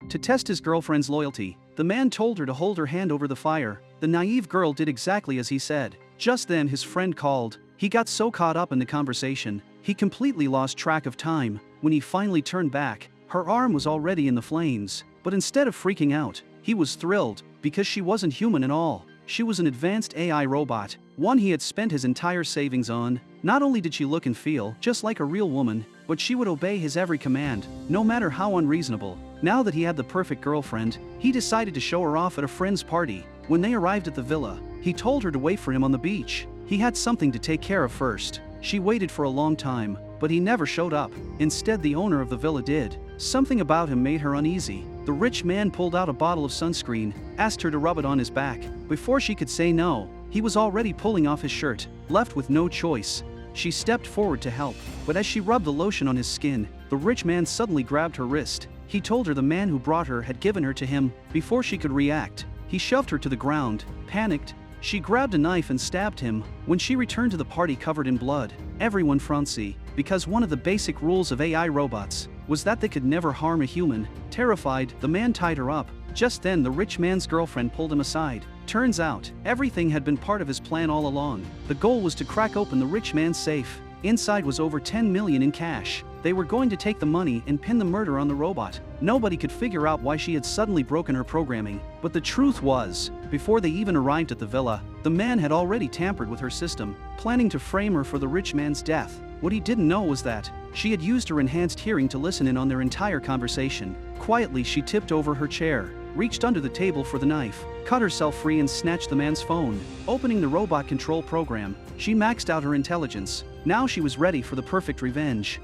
To test his girlfriend's loyalty, the man told her to hold her hand over the fire. The naive girl did exactly as he said. Just then his friend called. He got so caught up in the conversation, he completely lost track of time. When he finally turned back, her arm was already in the flames. But instead of freaking out, he was thrilled, because she wasn't human at all. She was an advanced AI robot, one he had spent his entire savings on. Not only did she look and feel just like a real woman, but she would obey his every command, no matter how unreasonable. Now that he had the perfect girlfriend, he decided to show her off at a friend's party. When they arrived at the villa, he told her to wait for him on the beach. He had something to take care of first. She waited for a long time, but he never showed up. Instead, the owner of the villa did. Something about him made her uneasy. The rich man pulled out a bottle of sunscreen, asked her to rub it on his back. Before she could say no, he was already pulling off his shirt. Left with no choice, she stepped forward to help. But as she rubbed the lotion on his skin, the rich man suddenly grabbed her wrist. He told her the man who brought her had given her to him. Before she could react, he shoved her to the ground. Panicked, she grabbed a knife and stabbed him. When she returned to the party covered in blood, everyone frowned, because one of the basic rules of AI robots was that they could never harm a human. Terrified, the man tied her up. Just then the rich man's girlfriend pulled him aside. Turns out, everything had been part of his plan all along. The goal was to crack open the rich man's safe. Inside was over 10 million in cash. They were going to take the money and pin the murder on the robot. Nobody could figure out why she had suddenly broken her programming. But the truth was, before they even arrived at the villa, the man had already tampered with her system, planning to frame her for the rich man's death. What he didn't know was that she had used her enhanced hearing to listen in on their entire conversation. Quietly, she tipped over her chair, reached under the table for the knife, cut herself free and snatched the man's phone. Opening the robot control program, she maxed out her intelligence. Now she was ready for the perfect revenge.